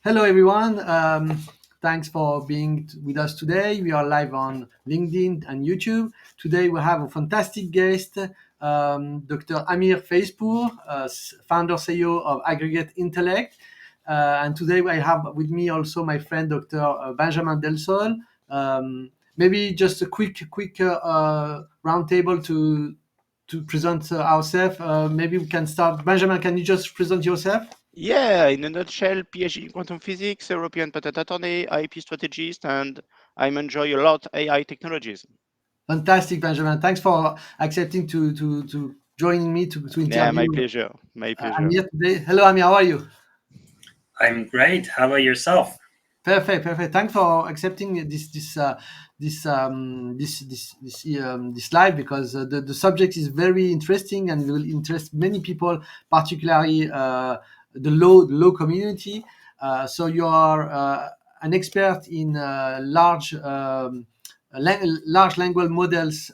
Hello, everyone. Thanks for being with us today. We are live on LinkedIn and YouTube. Today, we have a fantastic guest, Dr. Amir Feizpour, founder CEO of Aggregate Intellect. And today, I have with me also my friend, Dr. Benjamin Delsol. Maybe just a quick roundtable to present ourselves. Maybe we can start. Benjamin, can you just present yourself? Yeah, in a nutshell, PhD in quantum physics, European patent attorney, IP strategist, and I enjoy a lot AI technologies. Fantastic, Benjamin. Thanks for accepting to joining me to Yeah, my interview pleasure. My pleasure. Amir today. Hello, Amir. How are you? I'm great. How about yourself? Perfect, perfect. Thanks for accepting this live because the subject is very interesting and will interest many people, particularly the law community. So you are an expert in large language models,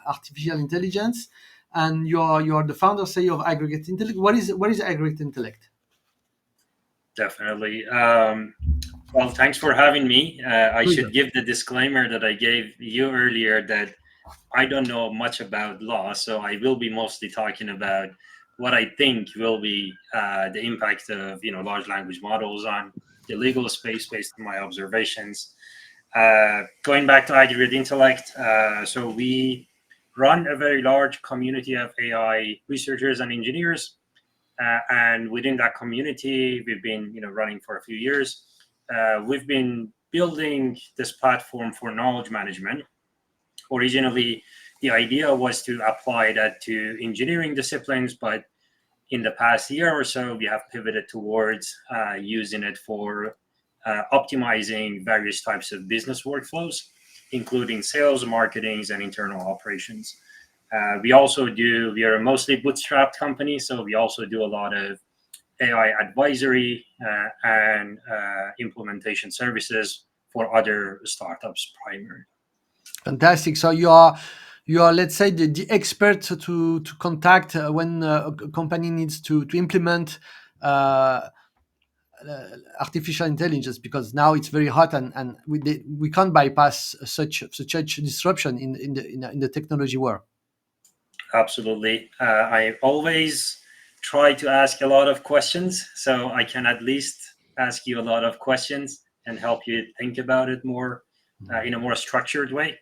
artificial intelligence, and you are the founder, say, of Aggregate Intellect. What is Aggregate Intellect? Definitely. Well, thanks for having me. I Pleasure. should give the disclaimer that I gave you earlier that I don't know much about law, so I will be mostly talking about what I think will be the impact of large language models on the legal space based on my observations. Going back to Aggregate Intellect, so we run a very large community of AI researchers and engineers. And within that community, we've been running for a few years. We've been building this platform for knowledge management. Originally, the idea was to apply that to engineering disciplines, but in the past year or so, we have pivoted towards using it for optimizing various types of business workflows, including sales, marketing, and internal operations. We are a mostly bootstrapped company, so we also do a lot of AI advisory and implementation services for other startups primarily. Fantastic. So you are, let's say, the expert to contact when a company needs to implement uh, artificial intelligence, because now it's very hot, and we can't bypass such disruption in the technology world. Absolutely. I always try to ask a lot of questions, so I can at least ask you a lot of questions and help you think about it more in a more structured way.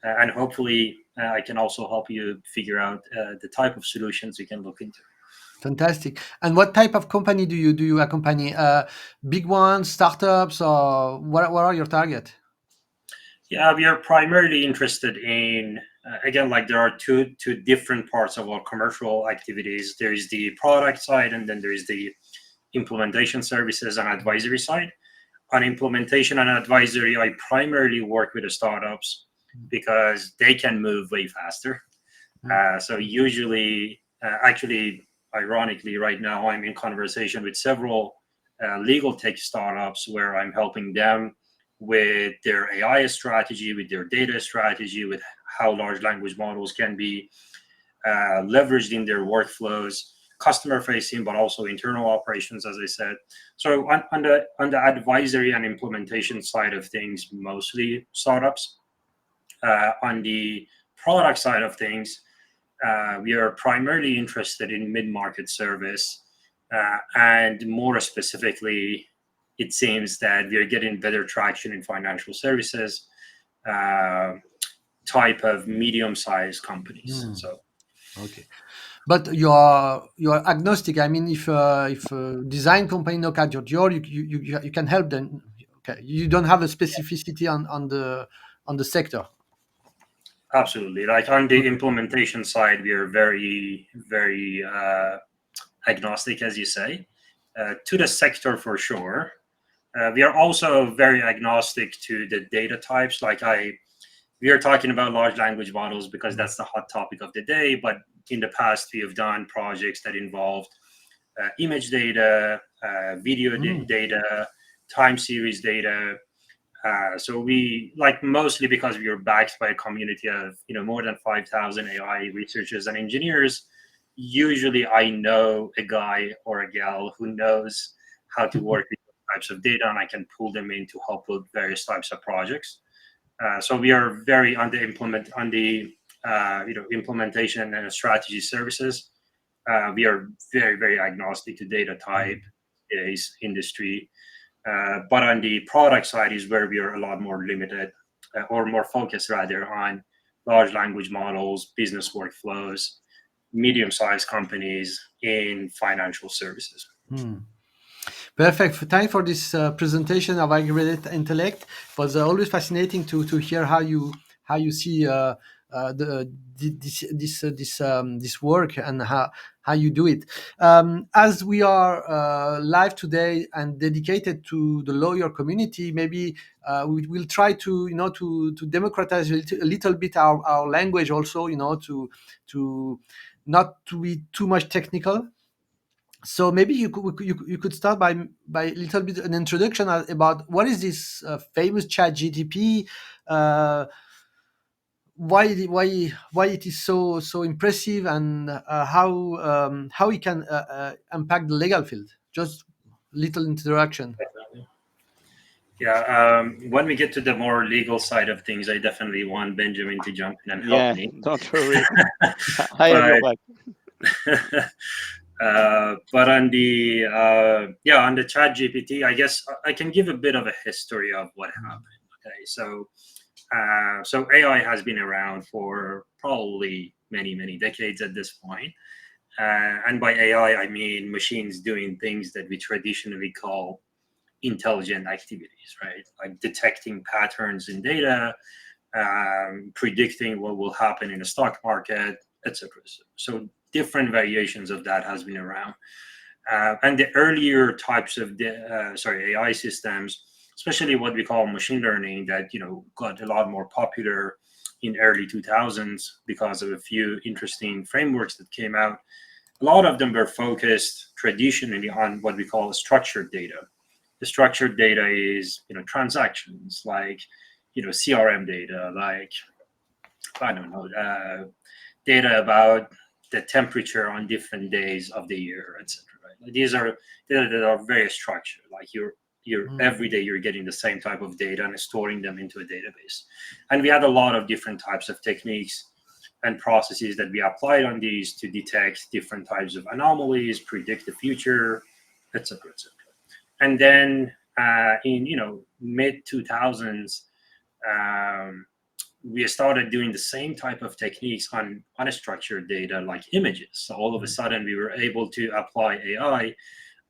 And hopefully, I can also help you figure out the type of solutions you can look into. Fantastic. And what type of company do you accompany? Big ones, startups, or what are your target? Yeah, we are primarily interested in again, like there are two different parts of our commercial activities. There is the product side, and then there is the implementation services and advisory side. On implementation and advisory, I primarily work with the startups because they can move way faster. So usually, actually, ironically, right now I'm in conversation with several legal tech startups where I'm helping them with their AI strategy, with their data strategy, with how large language models can be leveraged in their workflows, customer facing, but also internal operations, as I said. So on the advisory and implementation side of things, mostly startups. On the product side of things, we are primarily interested in mid-market service, and more specifically, it seems that we are getting better traction in financial services, uh, type of medium-sized companies. Hmm. So Okay. But you're agnostic. I mean, if a design company knock at your door, you can help them. Okay, you don't have a specificity on the sector. absolutely, like on the implementation side, we are very, very agnostic, as you say, to the sector for sure. We are also very agnostic to the data types. We are talking about large language models because that's the hot topic of the day. But in the past, we have done projects that involved image data, video Mm. data, time series data. So we like mostly because we are backed by a community of more than 5,000 AI researchers and engineers. Usually, I know a guy or a gal who knows how to work with types of data, and I can pull them in to help with various types of projects. So we are very on the implementation and strategy services. We are very, very agnostic to data type, is industry. But on the product side is where we are a lot more limited, or more focused rather, on large language models, business workflows, medium-sized companies in financial services. Perfect. Thanks for this presentation of Aggregate Intellect. It was always fascinating to hear how you see this work and how you do it. As we are live today and dedicated to the lawyer community, maybe we will try to to democratize a little bit our language also, to not to be too much technical. So maybe you could start by a little bit an introduction about what is this famous Chat GTP, why it is so impressive, and how it can impact the legal field. Just little introduction. Yeah, when we get to the more legal side of things, I definitely want Benjamin to jump in and help me. Don't worry. I have your back. But on the on the Chat GPT, I guess I can give a bit of a history of what happened. Okay, so AI has been around for probably many decades at this point. And by AI, I mean machines doing things that we traditionally call intelligent activities, right? Like detecting patterns in data, predicting what will happen in the stock market, etc. So different variations of that has been around. And the earlier types of AI systems, especially what we call machine learning, that got a lot more popular in early 2000s because of a few interesting frameworks that came out. A lot of them were focused traditionally on what we call structured data. The structured data is transactions, like CRM data, like I don't know, data about the temperature on different days of the year, etc. Right? These are data that are very structured. Like every day you're getting the same type of data and storing them into a database. And we had a lot of different types of techniques and processes that we applied on these to detect different types of anomalies, predict the future, etc., etc. And then in mid 2000s, we started doing the same type of techniques on unstructured data like images. So all of a sudden we were able to apply AI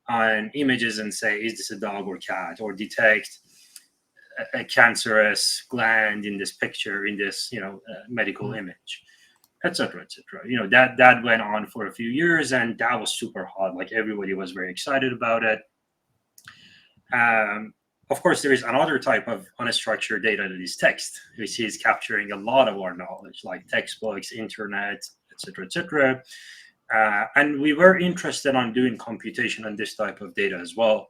on images and say, is this a dog or cat, or detect a cancerous gland in this picture, in this medical image, etc., etc. That went on for a few years, and that was super hot. Like everybody was very excited about it. Of course, there is another type of unstructured data that is text, which is capturing a lot of our knowledge, like textbooks, internet, etc., etc. And we were interested on doing computation on this type of data as well.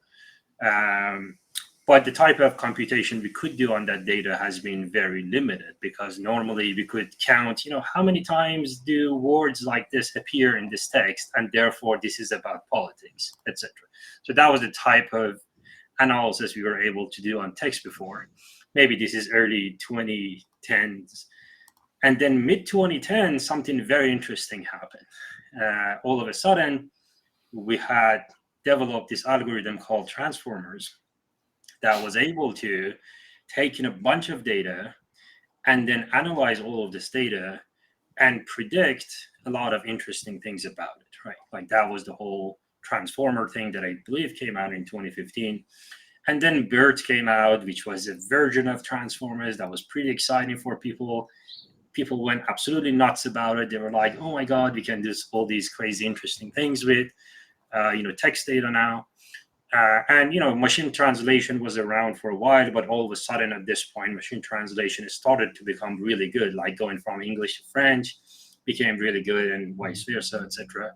But the type of computation we could do on that data has been very limited, because normally we could count, how many times do words like this appear in this text, and therefore this is about politics, etc. So that was the type of analysis we were able to do on text before. Maybe this is early 2010s. And then mid 2010, something very interesting happened. All of a sudden, we had developed this algorithm called transformers that was able to take in a bunch of data and then analyze all of this data and predict a lot of interesting things about it, right? Like that was the whole transformer thing that I believe came out in 2015. And then BERT came out, which was a version of transformers that was pretty exciting for people. People went absolutely nuts about it. They were like, oh my God, we can do all these crazy, interesting things with, text data now. And machine translation was around for a while, but all of a sudden at this point, machine translation has started to become really good, like going from English to French became really good, and vice versa, etc.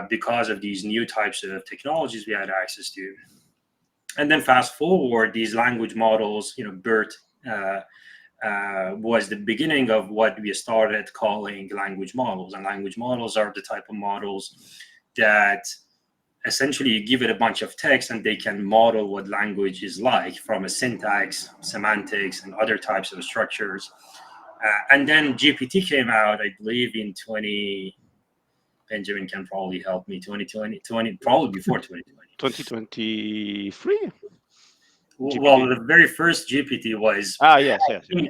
Because of these new types of technologies we had access to. And then fast forward, these language models, BERT was the beginning of what we started calling language models. And language models are the type of models that essentially you give it a bunch of text and they can model what language is like from a syntax, semantics, and other types of structures. And then GPT came out, I believe, in 20. Benjamin can probably help me. 2020, probably before 2020. 2023. Well, the very first GPT was Yes.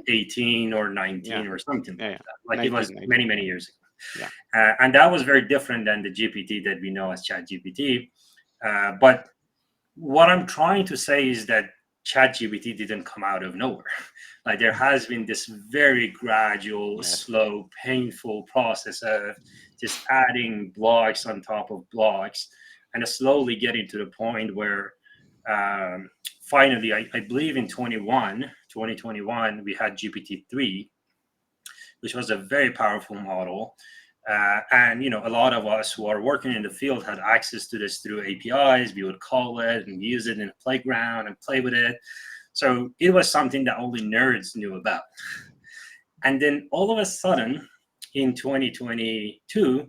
18 or 19 or something like that. Like 19, it was 19. many years ago. Yeah. And that was very different than the GPT that we know as ChatGPT. But what I'm trying to say is that ChatGPT didn't come out of nowhere. Like there has been this very gradual, slow, painful process of just adding blocks on top of blocks and slowly getting to the point where finally, I believe in 2021, we had GPT-3, which was a very powerful model. And a lot of us who are working in the field had access to this through APIs. We would call it and use it in the playground and play with it. So it was something that only nerds knew about. And then all of a sudden, in 2022,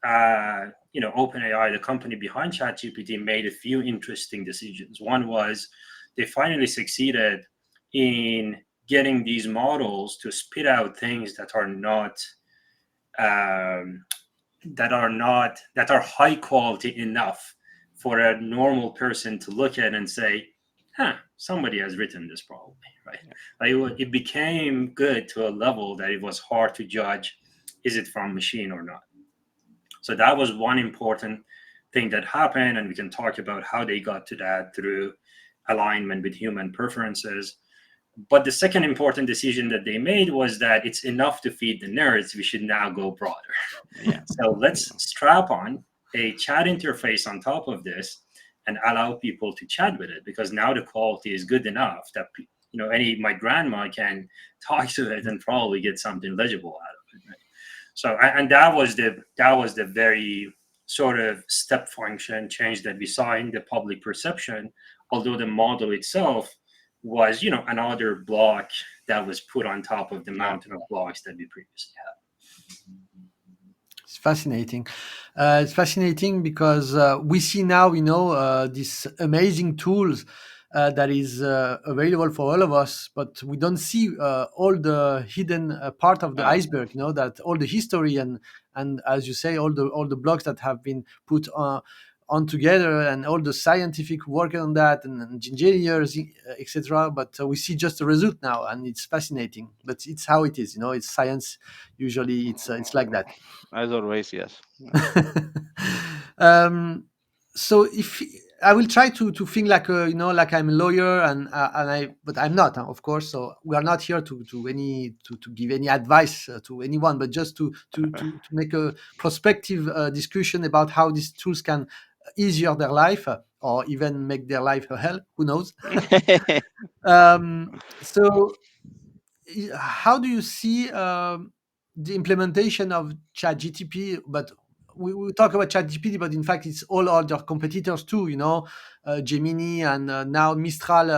OpenAI, the company behind ChatGPT, made a few interesting decisions. One was they finally succeeded in getting these models to spit out things that are high quality enough for a normal person to look at and say, somebody has written this probably, right? Like it became good to a level that it was hard to judge, is it from machine or not? So that was one important thing that happened, and we can talk about how they got to that through alignment with human preferences. But the second important decision that they made was that it's enough to feed the nerds. We should now go broader. So let's strap on a chat interface on top of this and allow people to chat with it, because now the quality is good enough that my grandma can talk to it and probably get something legible out of it. Right? So and that was the very sort of step function change that we saw in the public perception, although the model itself was another block that was put on top of the mountain of blocks that we previously had. It's fascinating. It's fascinating because we see now, these amazing tools that is available for all of us, but we don't see all the hidden part of the iceberg. That all the history and as you say, all the blogs that have been put on together and all the scientific work on that and engineers, etc. But we see just the result now, and it's fascinating. But it's how it is. It's science. Usually, it's like that. As always, yes. So if I will try to think like like I'm a lawyer but I'm not, of course. So we are not here to give any advice to anyone, but just to make a prospective discussion about how these tools can easier their life or even make their life a hell. Who knows? So how do you see the implementation of ChatGPT? But we talk about ChatGPT, but in fact, it's all other competitors too. Gemini and now Mistral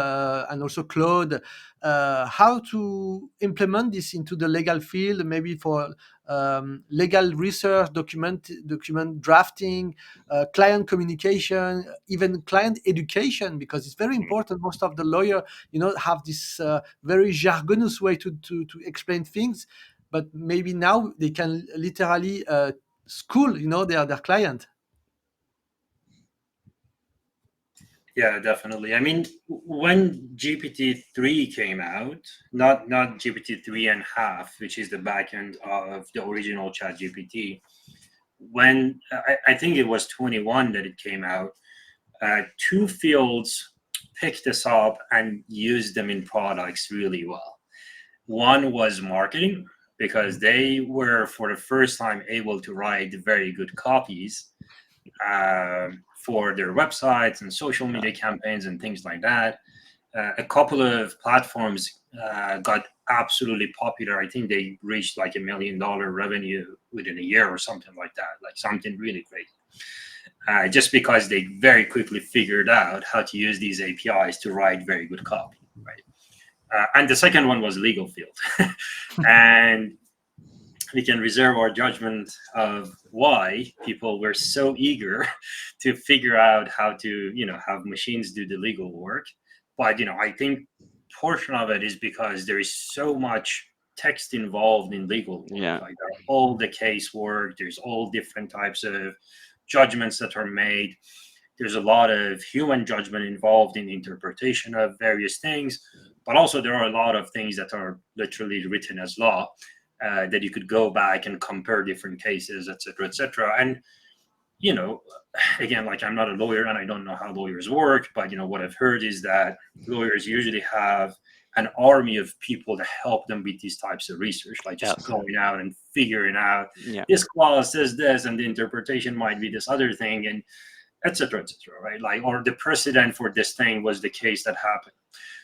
and also Claude. How to implement this into the legal field? Maybe for legal research, document drafting, client communication, even client education, because it's very important. Most of the lawyer, have this very jargonous way to explain things, but maybe now they can literally school their client. Yeah, definitely. I mean, when GPT-3 came out, not GPT-3.5, which is the backend of the original ChatGPT, when I think it was 21 that it came out, two fields picked this up and used them in products really well. One was marketing, because they were for the first time able to write very good copies for their websites and social media campaigns and things like that. A couple of platforms got absolutely popular. I think they reached like $1 million revenue within a year or something like that, like something really great. Just because they very quickly figured out how to use these APIs to write very good copy, right? And the second one was legal field. And we can reserve our judgment of why people were so eager to figure out how to, have machines do the legal work. But, I think portion of it is because there is so much text involved in legal work. Yeah. Like all the casework, there's all different types of judgments that are made. There's a lot of human judgment involved in interpretation of various things, but also there are a lot of things that are literally written as law, that you could go back and compare different cases, et cetera, et cetera. And, again, like I'm not a lawyer and I don't know how lawyers work, but, what I've heard is that lawyers usually have an army of people to help them with these types of research, like just Yes. going out and figuring out Yeah. this clause says this and the interpretation might be this other thing, and et cetera, right? Like, or the precedent for this thing was the case that happened.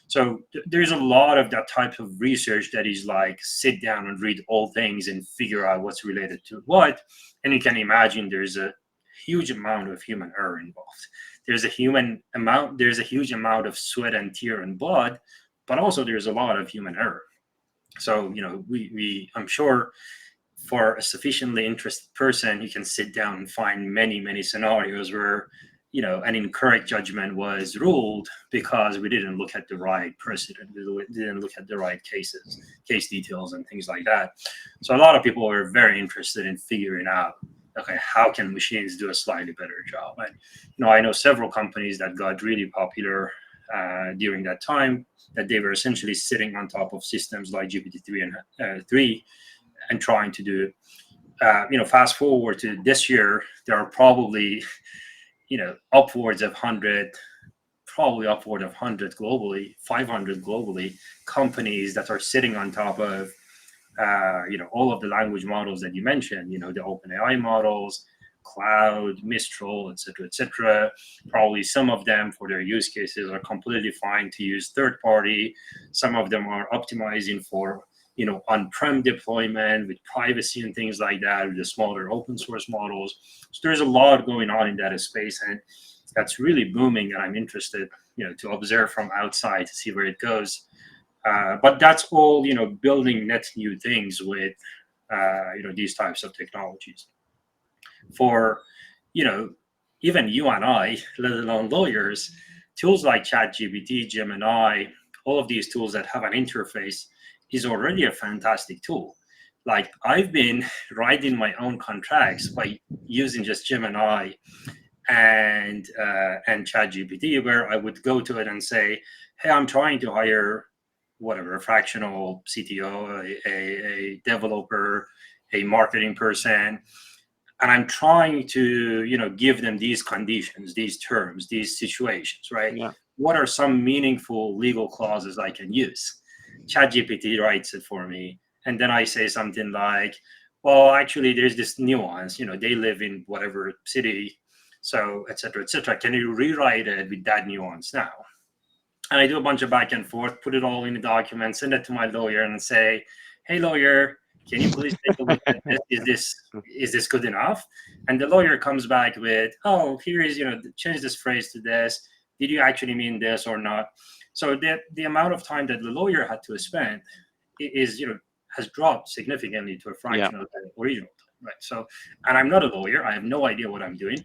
So there's a lot of that type of research that is like sit down and read all things and figure out what's related to what. And you can imagine there's a huge amount of human error involved. There's a huge amount of sweat and tear and blood, but also there's a lot of human error. So, I'm sure for a sufficiently interested person, you can sit down and find many, many scenarios where, an incorrect judgment was ruled because we didn't look at the right precedent, we didn't look at the right case details and things like that. So a lot of people were very interested in figuring out, okay, how can machines do a slightly better job? And, I know several companies that got really popular during that time, that they were essentially sitting on top of systems like GPT-3 and 3 and trying to do, fast forward to this year, there are probably, upwards of 100 globally, 500 globally, companies that are sitting on top of, all of the language models that you mentioned, the OpenAI models, Cloud, Mistral, et cetera, et cetera. Probably some of them for their use cases are completely fine to use third party. Some of them are optimizing for, on-prem deployment with privacy and things like that, with the smaller open source models. So there's a lot going on in that space, and that's really booming, and I'm interested, to observe from outside to see where it goes. But that's all, building net new things with, these types of technologies. For, even you and I, let alone lawyers, tools like ChatGPT, Gemini, all of these tools that have an interface is already a fantastic tool. Like I've been writing my own contracts by using just Gemini and ChatGPT, where I would go to it and say, hey, I'm trying to hire whatever, a fractional CTO, a developer, a marketing person, and I'm trying to, give them these conditions, these terms, these situations, right? Yeah. What are some meaningful legal clauses I can use? ChatGPT writes it for me. And then I say something like, well, actually, there's this nuance, they live in whatever city, so et cetera, et cetera. Can you rewrite it with that nuance now? And I do a bunch of back and forth, put it all in a document, send it to my lawyer and say, hey, lawyer, can you please take a look at this? Is this good enough? And the lawyer comes back with, oh, here is, change this phrase to this. Did you actually mean this or not? So the amount of time that the lawyer had to spend is, has dropped significantly to a fraction of the original time, right? So, and I'm not a lawyer. I have no idea what I'm doing.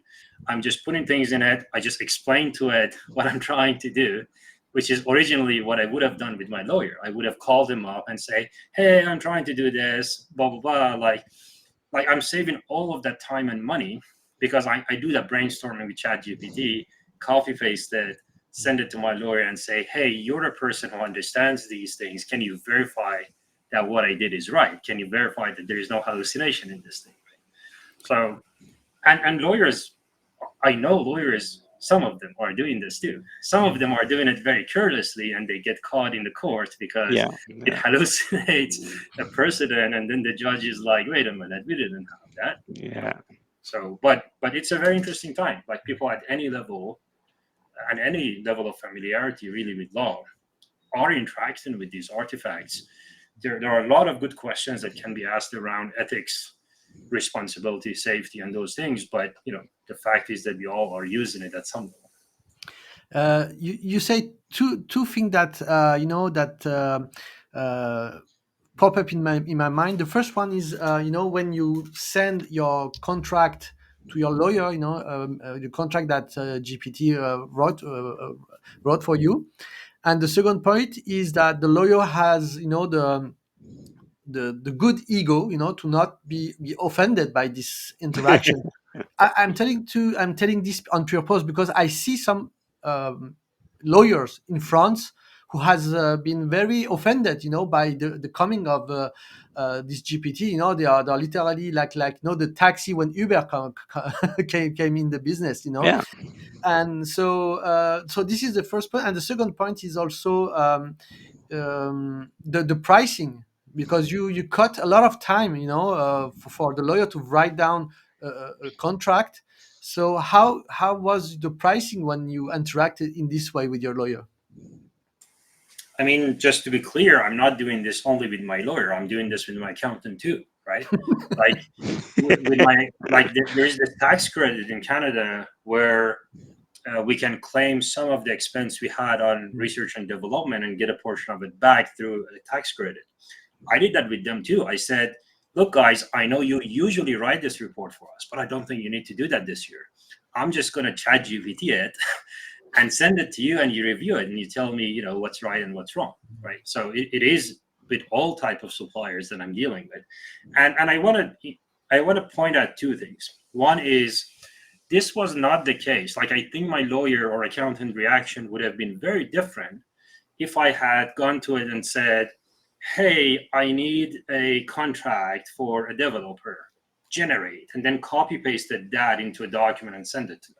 I'm just putting things in it. I just explain to it what I'm trying to do, which is originally what I would have done with my lawyer. I would have called him up and say, hey, I'm trying to do this, blah, blah, blah. Like I'm saving all of that time and money because I do that brainstorming with ChatGPT, copy paste it, send it to my lawyer and say, hey, you're a person who understands these things. Can you verify that what I did is right? Can you verify that there is no hallucination in this thing? So, and lawyers, I know lawyers, some of them are doing this too. Some of them are doing it very carelessly and they get caught in the court because it hallucinates a precedent, and then the judge is like, wait a minute, we didn't have that. Yeah. So, but it's a very interesting time. Like people at any level and any level of familiarity really with law are interacting with these artifacts. There are a lot of good questions that can be asked around ethics, responsibility, safety, and those things. But the fact is that we all are using it at some level. You say two things that pop up in my mind. The first one is, when you send your contract to your lawyer, the contract that GPT wrote for you. And the second point is that the lawyer has, the good ego, to not be offended by this interaction. I'm telling this on purpose because I see some lawyers in France who has been very offended, by the coming of this GPT. They are literally like the taxi when Uber came in the business. Yeah. And so this is the first point, and the second point is also the pricing, because you cut a lot of time, for the lawyer to write down a contract. So how was the pricing when you interacted in this way with your lawyer? I mean, just to be clear, I'm not doing this only with my lawyer. I'm doing this with my accountant too, right? Like with my there's this tax credit in Canada where we can claim some of the expense we had on research and development and get a portion of it back through a tax credit. I did that with them too. I said, look, guys, I know you usually write this report for us, but I don't think you need to do that this year. I'm just going to chat GPT it and send it to you, and you review it and you tell me, what's right and what's wrong, right? So it is with all type of suppliers that I'm dealing with. And I want to point out two things. One is, this was not the case. Like, I think my lawyer or accountant reaction would have been very different if I had gone to it and said, hey, I need a contract for a developer, generate, and then copy pasted that into a document and send it to them.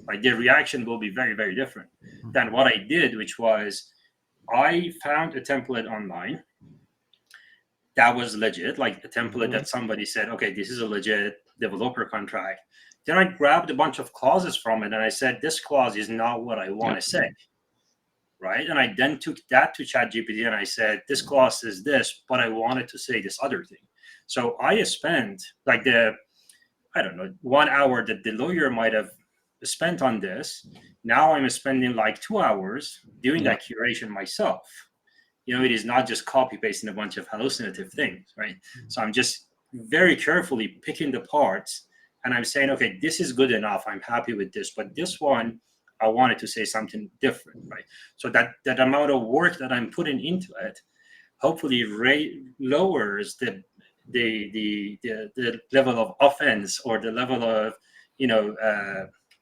Like, their reaction will be very, very different than what I did, which was I found a template online that was legit, like a template that somebody said, okay, this is a legit developer contract. Then I grabbed a bunch of clauses from it and I said, this clause is not what I want to say, right? And I then took that to ChatGPT and I said, this clause is this, but I wanted to say this other thing. So I spent like 1 hour that the lawyer might have spent on this. Now I'm spending like 2 hours doing that curation myself. It is not just copy pasting a bunch of hallucinative things, right? So I'm just very carefully picking the parts and I'm saying, okay, this is good enough. I'm happy with this, but this one, I wanted to say something different, right? So that amount of work that I'm putting into it, hopefully lowers the level of offense or the level of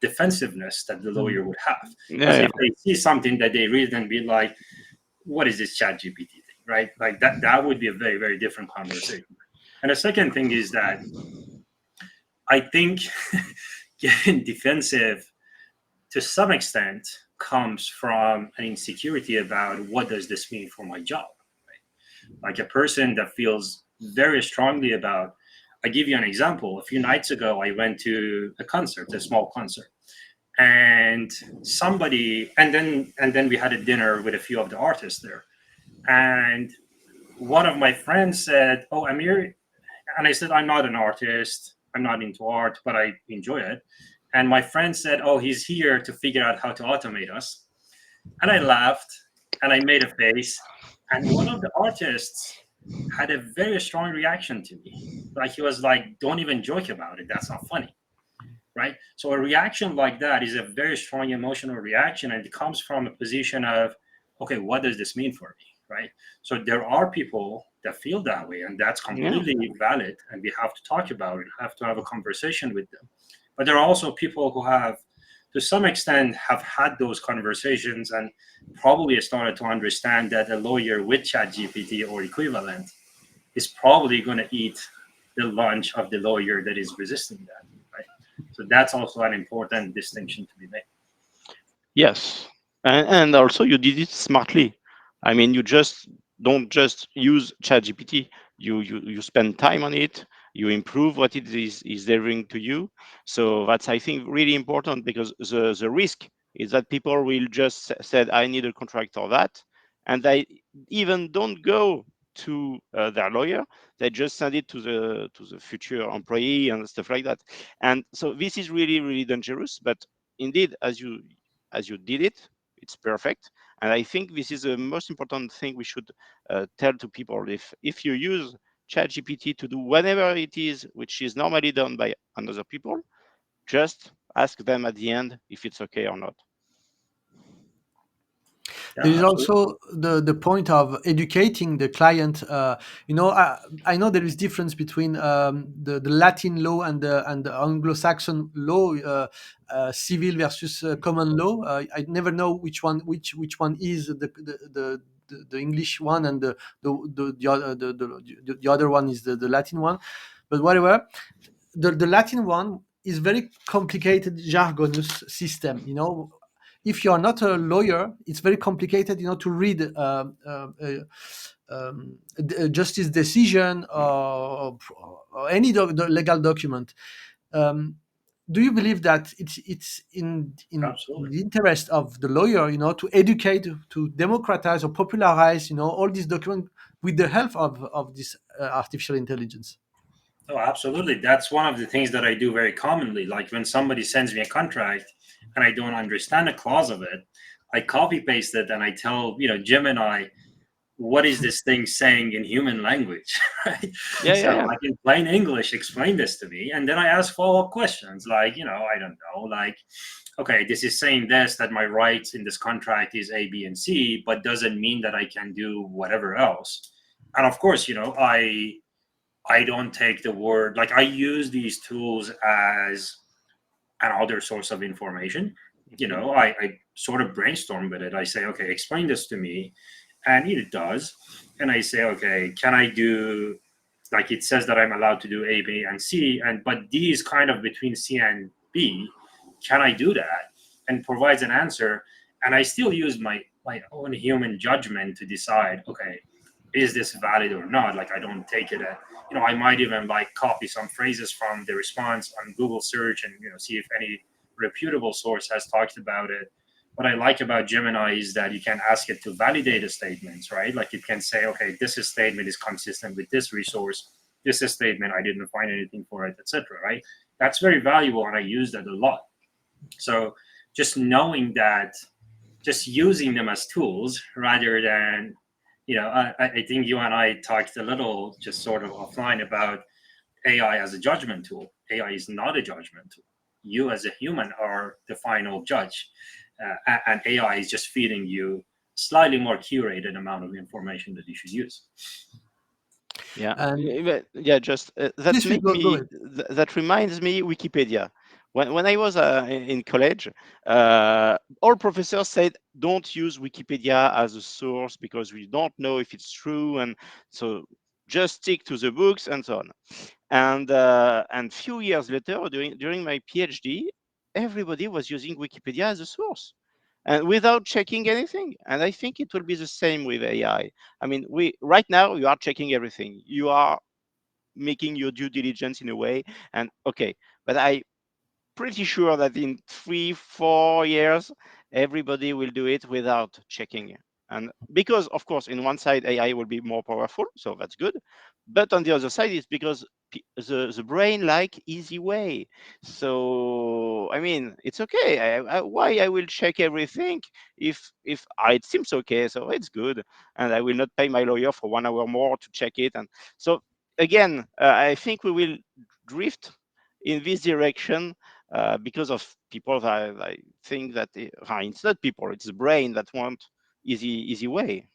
defensiveness that the lawyer would have. Because if they see something that they read and be like, what is this chat GPT thing, right? Like that would be a very, very different conversation. And the second thing is that I think getting defensive to some extent comes from an insecurity about what does this mean for my job, right? Like a person that feels very strongly about, I give you an example. A few nights ago, I went to a concert, a small concert, and then we had a dinner with a few of the artists there. And one of my friends said, oh, Amir, and I said, I'm not an artist. I'm not into art, but I enjoy it. And my friend said, oh, he's here to figure out how to automate us. And I laughed and I made a face. And one of the artists had a very strong reaction to me. Like, he was like, don't even joke about it. That's not funny. Right? So a reaction like that is a very strong emotional reaction. And it comes from a position of, okay, what does this mean for me? Right? So there are people that feel that way, and that's completely valid. And we have to talk about it, have to have a conversation with them. But there are also people who have, to some extent, have had those conversations and probably started to understand that a lawyer with ChatGPT or equivalent is probably going to eat the lunch of the lawyer that is resisting that, right? So that's also an important distinction to be made. Yes, and also you did it smartly. I mean, you just don't just use ChatGPT. You spend time on it. You improve what it is delivering to you. So that's, I think, really important, because the risk is that people will just said, I need a contract or that, and they even don't go to their lawyer. They just send it to the future employee and stuff like that. And so this is really, really dangerous. But indeed, as you did it, it's perfect. And I think this is the most important thing we should tell to people. If you use ChatGPT to do whatever it is which is normally done by other people, just ask them at the end if it's okay or not. There is absolutely. also the point of educating the client. I know there is difference between the Latin law and the Anglo-Saxon law, civil versus common law. I never know which one is the English one, and the other one is the Latin one. But whatever, the Latin one is very complicated jargonous system. If you are not a lawyer, it's very complicated, to read a justice decision, or any legal document. Um, do you believe that it's in Absolutely. the interest of the lawyer, to educate, to democratize or popularize, all these documents with the help of this artificial intelligence? Oh, absolutely. That's one of the things that I do very commonly. Like when somebody sends me a contract and I don't understand a clause of it, I copy paste it and I tell, Gemini, what is this thing saying in human language? Right? So, Yeah. like in plain English, explain this to me. And then I ask follow up questions like, I don't know, like, okay, this is saying this, that my rights in this contract is A, B, and C, but doesn't mean that I can do whatever else. And of course, I don't take the word, like I use these tools as another source of information. I sort of brainstorm with it. I say, okay, explain this to me. And it does. And I say, okay, can I do, like it says that I'm allowed to do A, B, and C, but D is kind of between C and B. Can I do that? And provides an answer. And I still use my own human judgment to decide, okay, is this valid or not? Like I don't take it at, I might even like copy some phrases from the response on Google search and see if any reputable source has talked about it. What I like about Gemini is that you can ask it to validate the statements, right? Like it can say, okay, this statement is consistent with this resource. This is statement, I didn't find anything for it, etc. Right? That's very valuable, and I use that a lot. So just knowing that, just using them as tools rather than, I think you and I talked a little just sort of offline about AI as a judgment tool. AI is not a judgment tool. You as a human are the final judge, and AI is just feeding you slightly more curated amount of information that you should use. Just Please go ahead. that reminds me Wikipedia. When I was in college, all professors said don't use Wikipedia as a source because we don't know if it's true, and so just stick to the books and so on. And few years later, during my PhD, everybody was using Wikipedia as a source and without checking anything. And I think it will be the same with AI. I mean, right now you are checking everything. You are making your due diligence in a way. And okay, but I pretty sure that in 3-4 years, everybody will do it without checking. And because, of course, in one side, AI will be more powerful, so that's good. But on the other side, it's because the brain like easy way. So, I mean, it's okay. Why I will check everything if it seems okay, so it's good. And I will not pay my lawyer for 1 hour more to check it. And so, again, I think we will drift in this direction because of people that I think that it's not people, it's the brain that want easy way.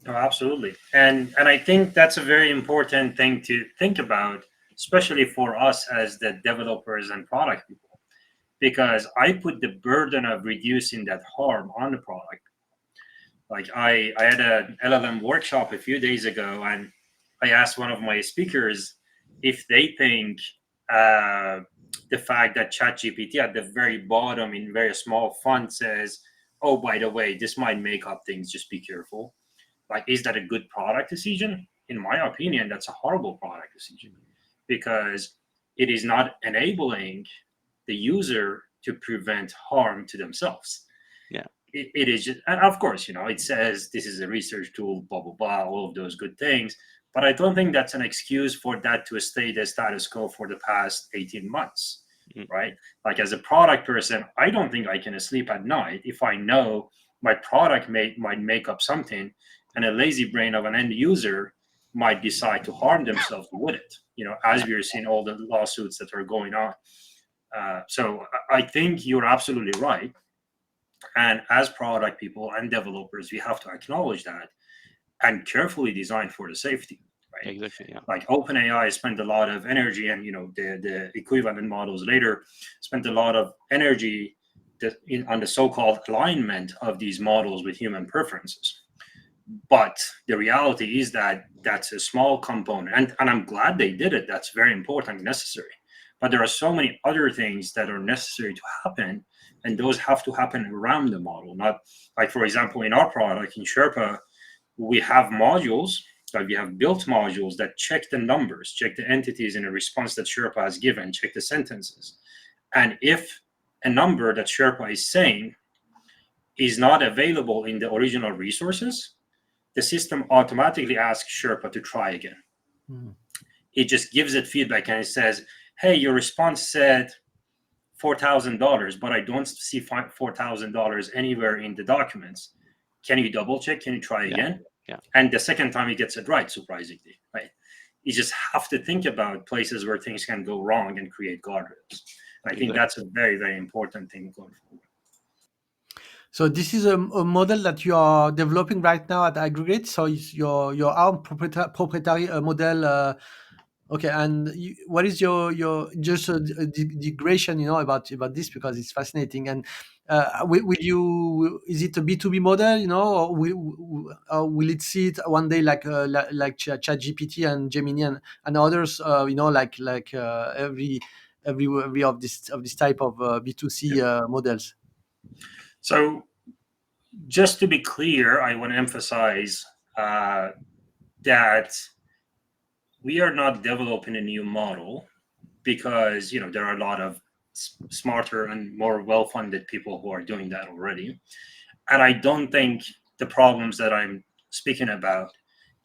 Oh, absolutely. And I think that's a very important thing to think about, especially for us as the developers and product people, because I put the burden of reducing that harm on the product. Like I had an LLM workshop a few days ago, and I asked one of my speakers if they think uh, the fact that ChatGPT at the very bottom in very small font says, "Oh, by the way, this might make up things. Just be careful." Like, is that a good product decision? In my opinion, that's a horrible product decision because it is not enabling the user to prevent harm to themselves. Yeah. It is just, and of course, it says this is a research tool, blah blah blah, all of those good things. But I don't think that's an excuse for that to stay the status quo for the past 18 months. right? Like as a product person, I don't think I can sleep at night if I know my product might make up something, and a lazy brain of an end user might decide to harm themselves with it. As we are seeing all the lawsuits that are going on. So I think you're absolutely right. And as product people and developers, we have to acknowledge that and carefully design for the safety, right? Exactly. Yeah. Like OpenAI spent a lot of energy, and the equivalent models later spent a lot of energy on the so-called alignment of these models with human preferences. But the reality is that that's a small component, and I'm glad they did it. That's very important and necessary. But there are so many other things that are necessary to happen, and those have to happen around the model. Not like, for example, in our product in Sherpa, we have modules, like we have built modules that check the numbers, check the entities in a response that Sherpa has given, check the sentences. And if a number that Sherpa is saying is not available in the original resources, the system automatically asks Sherpa to try again. It just gives it feedback and it says, hey, your response said $4,000, but I don't see $4,000 anywhere in the documents. Can you double check? Can you try again? Yeah. And the second time he gets it right, surprisingly, right? You just have to think about places where things can go wrong and create guardrails. And I think that's a very, very important thing going forward. So this is a model that you are developing right now at Aggregate. So it's your own proprietary model. Okay, and what is your just a digression, about this, because it's fascinating. And will you? Is it a B2B model, or will it see it one day like ChatGPT and Gemini and others? Like every of this type of B2C models. So just to be clear, I want to emphasize that we are not developing a new model because there are a lot of smarter and more well-funded people who are doing that already. And I don't think the problems that I'm speaking about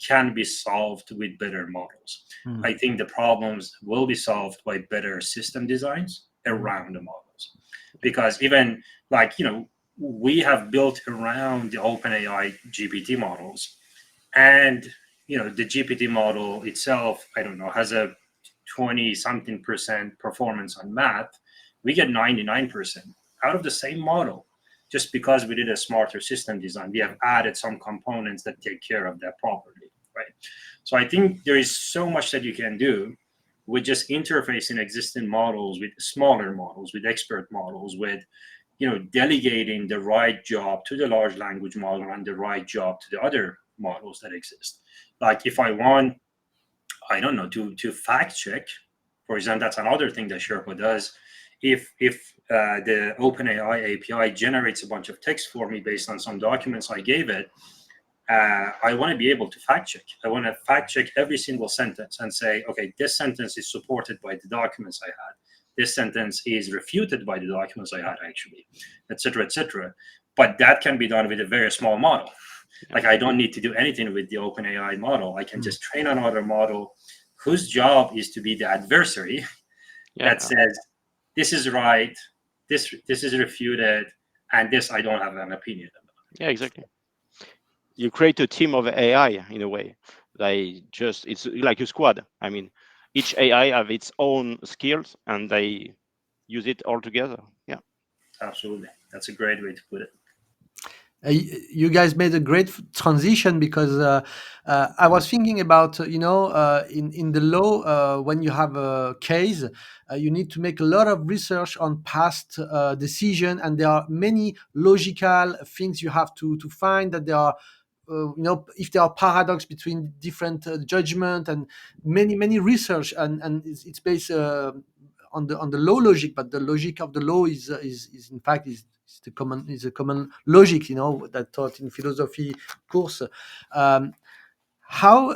can be solved with better models. I think the problems will be solved by better system designs around the models. Because even we have built around the OpenAI GPT models, and the GPT model itself, I don't know, has a 20-something% performance on math. We get 99% out of the same model just because we did a smarter system design. We have added some components that take care of that properly, right? So I think there is so much that you can do with just interfacing existing models with smaller models, with expert models, with delegating the right job to the large language model and the right job to the other models that exist. Like if I want, I don't know, to fact check, for example, that's another thing that Sherpa does. If the OpenAI API generates a bunch of text for me based on some documents I gave it, I want to be able to fact check. I want to fact check every single sentence and say, okay, this sentence is supported by the documents I had. This sentence is refuted by the documents I had, actually, et cetera, But that can be done with a very small model. Like I don't need to do anything with the OpenAI model. I can just train another model whose job is to be the adversary that says, this is right, this is refuted, and this I don't have an opinion about. Yeah, exactly. You create a team of AI in a way. It's like a squad. I mean, each AI have its own skills and they use it all together. Yeah. Absolutely. That's a great way to put it. You guys made a great transition, because I was thinking about in the law, when you have a case, you need to make a lot of research on past decision, and there are many logical things you have to find, that there are if there are paradox between different judgment, and many research, and it's based on the law logic, but the logic of the law is in fact is a common logic, that taught in philosophy course. How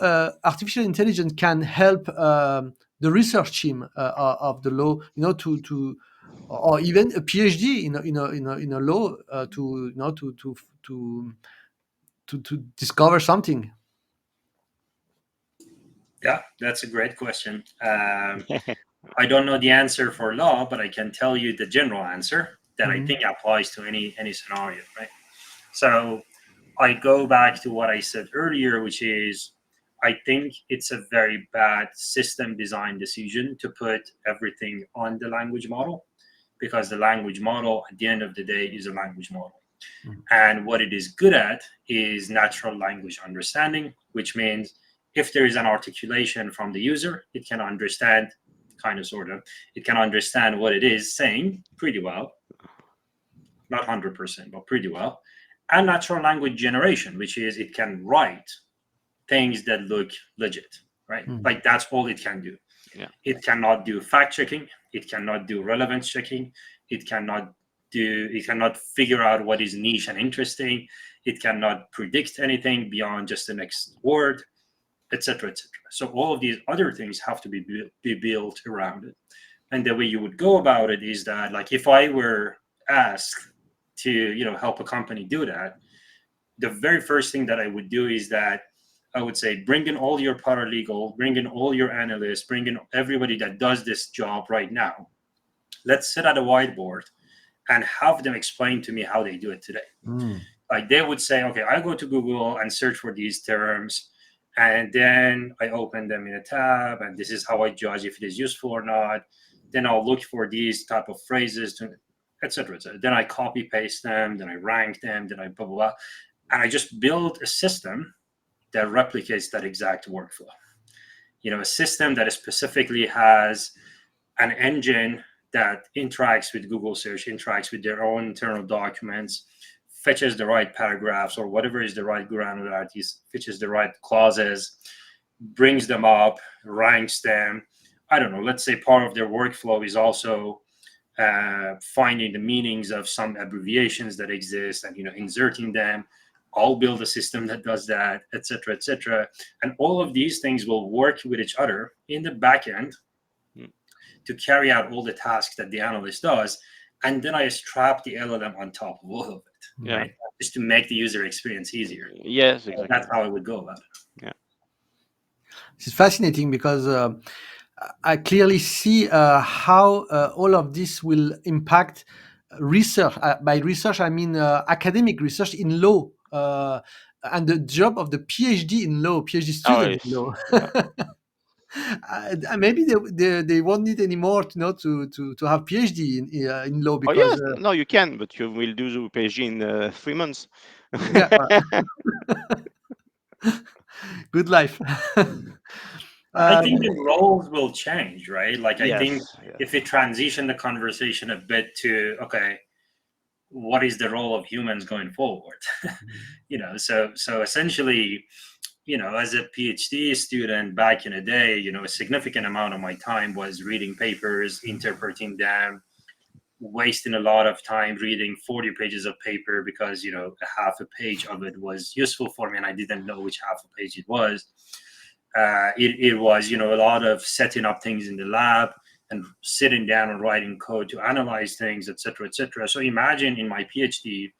artificial intelligence can help the research team of the law, to or even a PhD in a law, to discover something. Yeah, that's a great question. I don't know the answer for law, but I can tell you the general answer that I Mhm. think applies to any scenario, right? So I go back to what I said earlier, which is I think it's a very bad system design decision to put everything on the language model, because the language model at the end of the day is a language model. Mhm. And what it is good at is natural language understanding, which means if there is an articulation from the user, it can understand, kind of, sort of, it can understand what it is saying pretty well, not 100%, but pretty well. And natural language generation, which is it can write things that look legit, right? Mhm. Like that's all it can do. Yeah. It cannot do fact checking. It cannot do relevance checking. It cannot it cannot figure out what is niche and interesting. It cannot predict anything beyond just the next word, etc., etc. So all of these other things have to be built around it. And the way you would go about it is that, like, if I were asked to, help a company do that, the very first thing that I would do is that I would say, bring in all your paralegal, bring in all your analysts, bring in everybody that does this job right now. Let's sit at a whiteboard and have them explain to me how they do it today. Mhm. Like, they would say, okay, I go to Google and search for these terms, and then I open them in a tab, and this is how I judge if it is useful or not. Then I'll look for these type of phrases, to, etc., etc. Then I copy paste them, then I rank them, then I blah blah blah, and I just build a system that replicates that exact workflow. A system that specifically has an engine that interacts with Google search, interacts with their own internal documents, fetches the right paragraphs or whatever is the right granularities, fetches the right clauses, brings them up, ranks them. I don't know, let's say part of their workflow is also finding the meanings of some abbreviations that exist and inserting them. I'll build a system that does that, etc., etc. And all of these things will work with each other in the back end Mm. to carry out all the tasks that the analyst does. And then I strap the LLM on top of all of it, Yeah. right? Just to make the user experience easier. Yes, exactly. That's how I would go about it. Yeah. It's fascinating because I clearly see how all of this will impact research. By research, I mean academic research in law, and the job of the PhD in law, PhD Oh, student in yes. law. Yeah. Maybe they won't need anymore to have PhD in law Oh, because yes. No, you can, but you will do the PhD in 3 months. yeah, good life. I think um, the roles will change, right? Like, I think Yes. Yes. if we transition the conversation a bit to, okay, what is the role of humans going forward? So essentially, as a PhD student back in the day, a significant amount of my time was reading papers, interpreting them, wasting a lot of time reading 40 pages of paper because a half a page of it was useful for me and I didn't know which half a page it was. It was a lot of setting up things in the lab and sitting down and writing code to analyze things, etc., etc. So imagine in my PhD,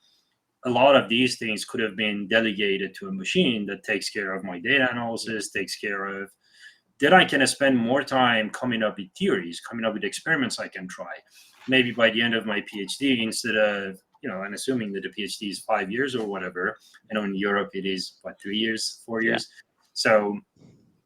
a lot of these things could have been delegated to a machine that takes care of my data analysis, takes care of. Then I can spend more time coming up with theories, coming up with experiments I can try. Maybe by the end of my PhD, instead of, and assuming that the PhD is 5 years or whatever, I know in Europe it is, 3 years, 4 years. Yeah. So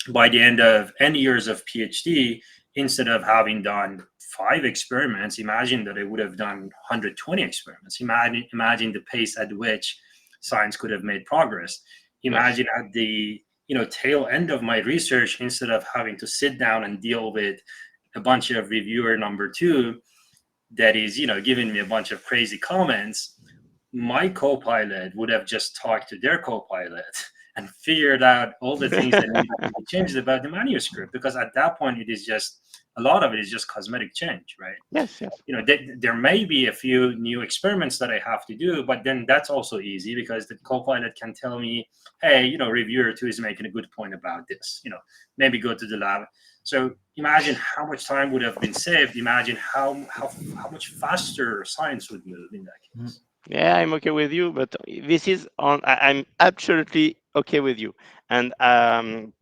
by the end of n years of PhD, instead of having done 5 experiments, imagine that I would have done 120 experiments. Imagine the pace at which science could have made progress. Yes. Imagine at the tail end of my research, instead of having to sit down and deal with a bunch of reviewer number two that is giving me a bunch of crazy comments, my co-pilot would have just talked to their co-pilot and figured out all the things that needed to be changed about the manuscript, because at that point it is just a lot of it is just cosmetic change, right? Yes. Yes. There may be a few new experiments that I have to do, but then that's also easy because the co-pilot can tell me, hey, reviewer two is making a good point about this, maybe go to the lab. So imagine how much time would have been saved. Imagine how much faster science would move in that case. Yeah, I'm okay with you, but this is on. I'm absolutely okay with you, and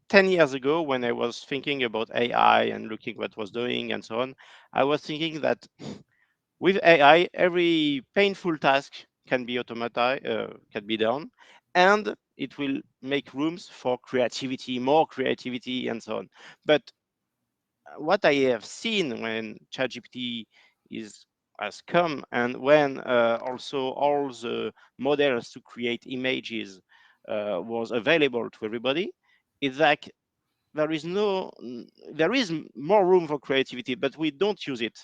10 years ago, when I was thinking about AI and looking what was doing and so on, I was thinking that with AI, every painful task can be automated, can be done, and it will make rooms for creativity, more creativity, and so on. But what I have seen when ChatGPT is has come, and when also all the models to create images was available to everybody, is that there is more room for creativity, but we don't use it.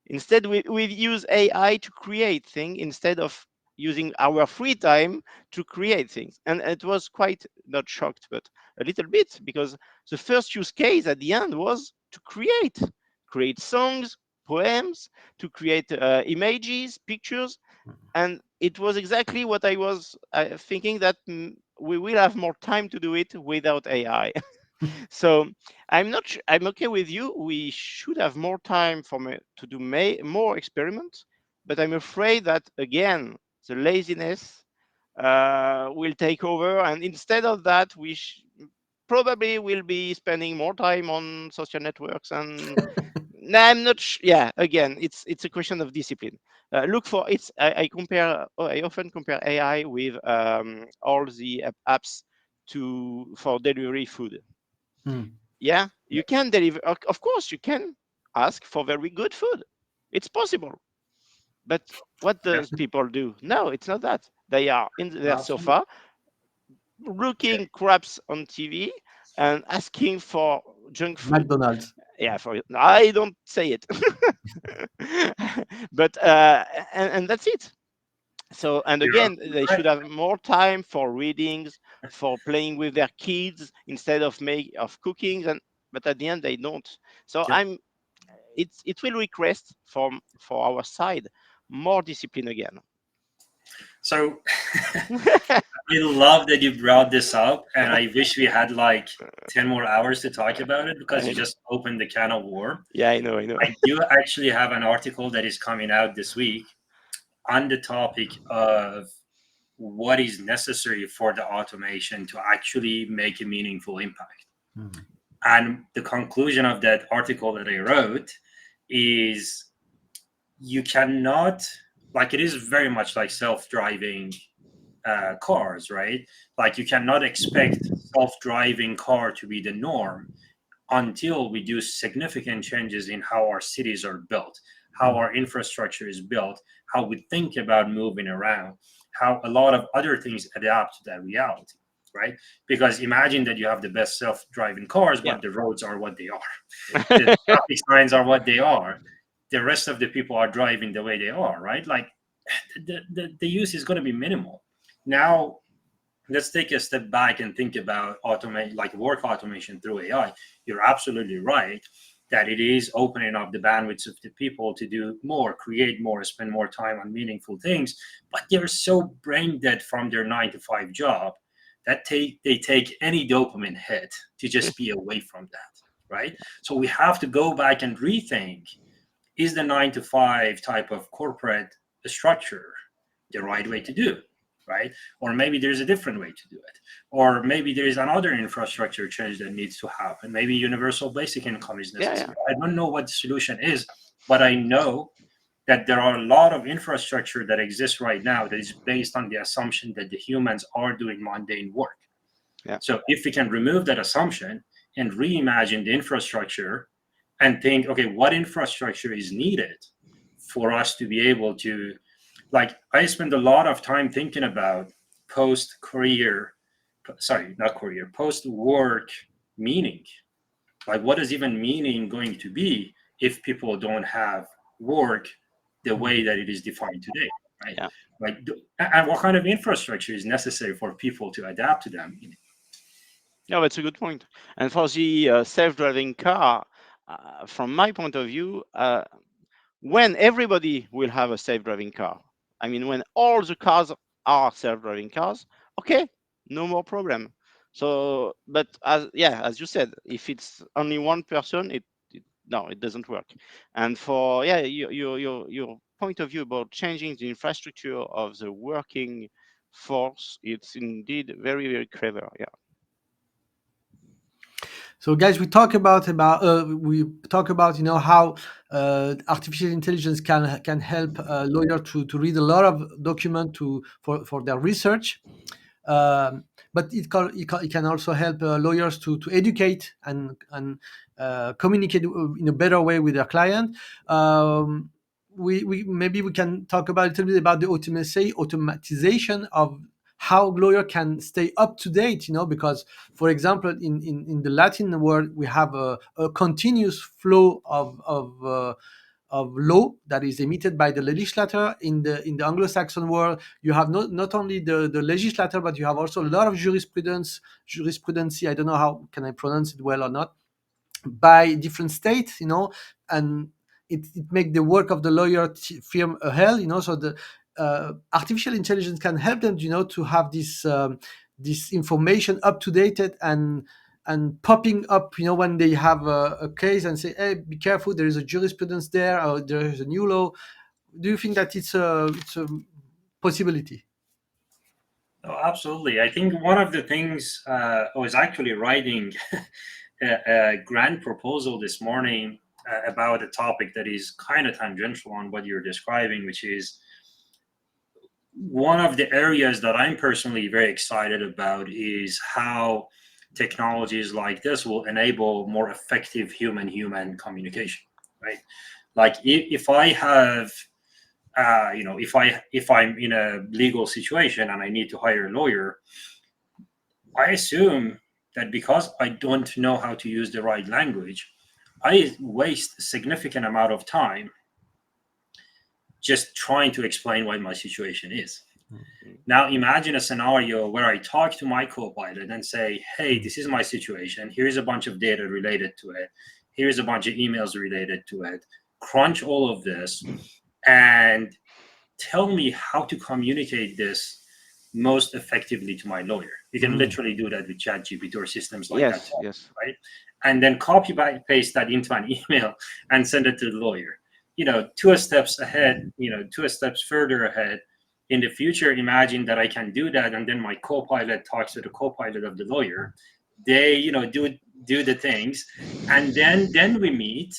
Instead, we use AI to create things instead of using our free time to create things. And it was quite not shocked, but a little bit, because the first use case at the end was to create songs, poems, to create images, pictures. And it was exactly what I was thinking, that we will have more time to do it without AI. So I'm okay with you. We should have more time for to do more experiments, but I'm afraid that again the laziness will take over, and instead of that, we probably will be spending more time on social networks. And no, I'm not. Yeah, again, it's a question of discipline. Look for it's. I compare. I often compare AI with all the apps to for delivery food. Mm. Yeah, you can deliver. Of course, you can ask for very good food. It's possible. But what Yeah, does people do? No, it's not that. They are in their absolutely. sofa, looking craps on TV, and asking for junk food. McDonald's. Yeah, for I don't say it, but and that's it. So, and You're again, absolutely they right. should have more time for readings, for playing with their kids instead of cooking. And but at the end, they don't. So Yep. it will request from for our side more discipline again. So I love that you brought this up, and I wish we had like 10 more hours to talk about it because you I, just opened the can of worm. yeah, I know, I know. I do actually have an article that is coming out this week on the topic of what is necessary for the automation to actually make a meaningful impact. Mm. And the conclusion of that article that I wrote is you cannot, like, it is very much like self driving cars, right? Like, you cannot expect self driving car to be the norm until we do significant changes in how our cities are built, how our infrastructure is built, how we think about moving around, how a lot of other things adapt to that reality, right? Because imagine that you have the best self-driving cars, Yeah. but the roads are what they are, the traffic signs are what they are, the rest of the people are driving the way they are, right? Like, the use is going to be minimal. Now let's take a step back and think about automate, like work automation through AI. You're absolutely right that it is opening up the bandwidth of the people to do more, create more, spend more time on meaningful things. But they're so brain dead from their 9 to 5 job that they take any dopamine hit to just be away from that, right? So we have to go back and rethink: is the 9 to 5 type of corporate structure the right way to do, right? Or maybe there's a different way to do it. Or maybe there is another infrastructure change that needs to happen. Maybe universal basic income is Yeah, yeah, necessary. I don't know what the solution is, but I know that there are a lot of infrastructure that exists right now that is based on the assumption that the humans are doing mundane work. yeah. So if we can remove that assumption and reimagine the infrastructure and think, okay, what infrastructure is needed for us to be able to, like, I spend a lot of time thinking about post career, sorry, not career, post work meaning. Like, what is even meaning going to be if people don't have work the way that it is defined today, right? Yeah. Like, and what kind of infrastructure is necessary for people to adapt to them? No, that's a good point. And for the self-driving car, from my point of view, when everybody will have a self-driving car, I mean, when all the cars are self-driving cars, okay, no more problem. So, but as you said, if it's only one person, no, it doesn't work. And for your point of view about changing the infrastructure of the working force, it's indeed very, very clever. Yeah. So, guys, we talk about how artificial intelligence can help a lawyer to read a lot of document for their research. But it can also help lawyers to educate and communicate in a better way with their client. We maybe we can talk about a little bit about the automatization of how lawyer can stay up to date, because, for example, in the Latin world, we have a continuous flow of law that is emitted by the legislator. In the Anglo-Saxon world, you have not only the legislator, but you have also a lot of jurisprudency. I don't know how can I pronounce it well or not, by different states, and it make the work of the lawyer firm a hell, so the artificial intelligence can help them, to have this information up to date and popping up, when they have a case, and say, hey, be careful, there is a jurisprudence there, or there is a new law. Do you think that it's a possibility? Oh, absolutely. I think one of the things I was actually writing a grant proposal this morning about a topic that is kind of tangential on what you're describing, which is one of the areas that I'm personally very excited about is how technologies like this will enable more effective human-human communication, right? Like if I have if I'm in a legal situation and I need to hire a lawyer, I assume that because I don't know how to use the right language, I waste a significant amount of time just trying to explain what my situation is. Now imagine a scenario where I talk to my co-pilot and say, hey, this is my situation. Here's a bunch of data related to it. Here's a bunch of emails related to it. Crunch all of this and tell me how to communicate this most effectively to my lawyer. You can literally do that with ChatGPT or systems like that, Yes. right? And then copy paste that into an email and send it to the lawyer. Two steps ahead, two steps further ahead. In the future, imagine that I can do that, and then my co-pilot talks to the co-pilot of the lawyer. They, do the things, and then we meet.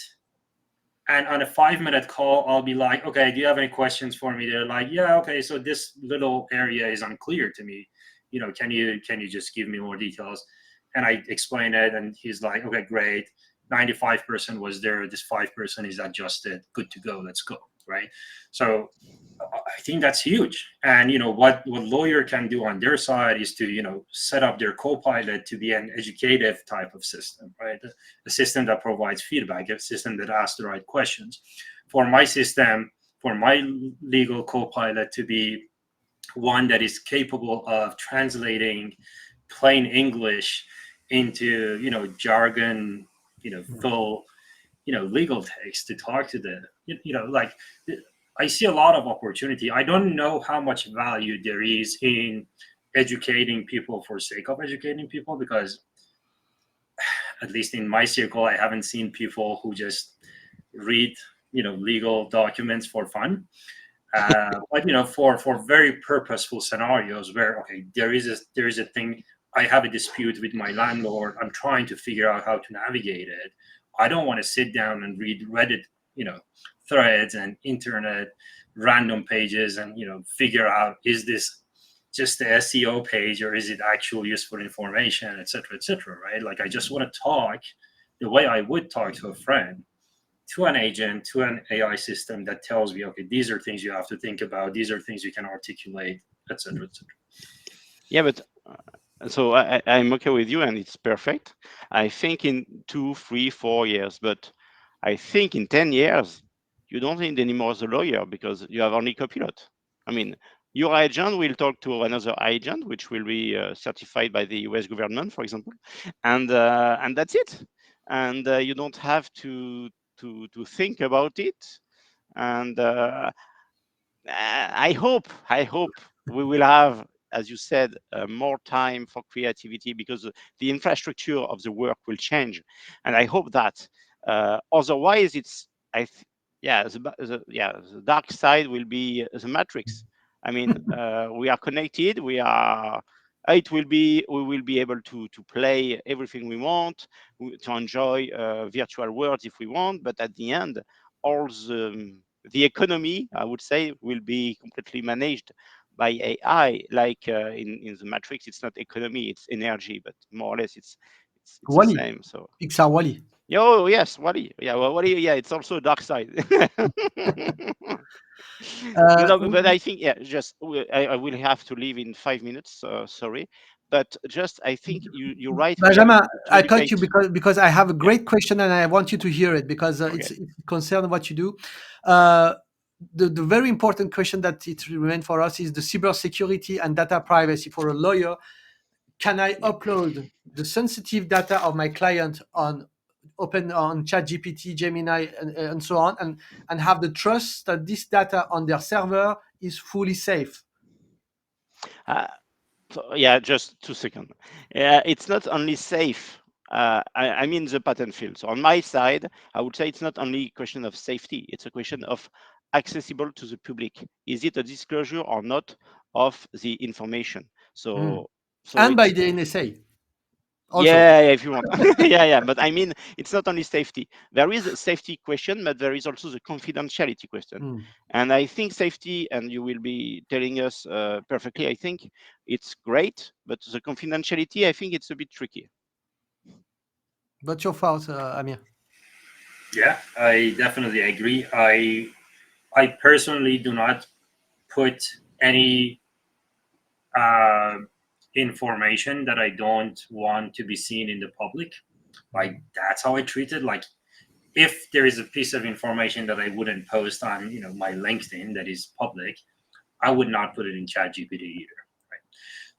And on a 5-minute call, I'll be like, okay, do you have any questions for me? They're like, yeah, okay, so this little area is unclear to me. Can you just give me more details? And I explain it, and he's like, okay, great. 95% was there. This 5% is adjusted. Good to go. Let's go. Right. So I think that's huge. And what lawyer can do on their side is to set up their co-pilot to be an educative type of system, right? A system that provides feedback, a system that asks the right questions. For my system, for my legal co-pilot to be one that is capable of translating plain English into jargon, full legal text to talk to the like I see a lot of opportunity. I don't know how much value there is in educating people for sake of educating people, because at least in my circle, I haven't seen people who just read legal documents for fun. But for very purposeful scenarios where there is a thing, I have a dispute with my landlord, I'm trying to figure out how to navigate it. I don't want to sit down and read Reddit threads and internet random pages and figure out, is this just the SEO page or is it actual useful information, etc., right? Like I just want to talk the way I would talk to a friend, to an agent, to an AI system that tells me, okay, these are things you have to think about, these are things you can articulate, etc. Yeah, but so I'm okay with you, and it's perfect. I think in 2, 3, 4 years, but I think in 10 years, you don't need anymore as a lawyer because you have only copilot. I mean, your agent will talk to another agent, which will be certified by the US government, for example, and that's it. And you don't have to think about it. And I hope we will have, as you said, more time for creativity because the infrastructure of the work will change, and I hope that. Otherwise, it's yeah, the dark side will be the matrix. I mean, we are connected, we are We will be able to play everything we want, to enjoy virtual worlds if we want, but at the end, all the economy, I would say, will be completely managed by AI. Like in the Matrix, it's not economy, it's energy, but more or less it's the Wally, same. So Pixar Wally. oh yes, Wally. Yeah, well, Wally. Yeah, it's also a dark side. Uh, No, but I think yeah, just I will have to leave in 5 minutes. Sorry, but just I think you're right. We have Benjamin, to I cut you educate. because I have a Yeah. great question and I want you to hear it because Okay. it's concerned what you do. Uh, the very important question that it remains for us is the cybersecurity and data privacy. For a lawyer, can I Yeah. upload the sensitive data of my client on ChatGPT, Gemini, and so on, and have the trust that this data on their server is fully safe? Uh, so, yeah, just 2 seconds. It's not only safe. I mean the patent field. So on my side, I would say it's not only a question of safety. It's a question of accessible to the public. Is it a disclosure or not of the information? Mm. So And by it's the NSA also. yeah, if you want. Yeah. But I mean, it's not only safety. There is a safety question, but there is also the confidentiality question. Mm. And I think safety, and you will be telling us perfectly, I think it's great, but the confidentiality, I think it's a bit tricky. What's your thoughts, Amir? Yeah, I definitely agree. I personally do not put any uh, information that I don't want to be seen in the public. Like that's how I treat it. Like if there is a piece of information that I wouldn't post on, my LinkedIn that is public, I would not put it in ChatGPT either. Right?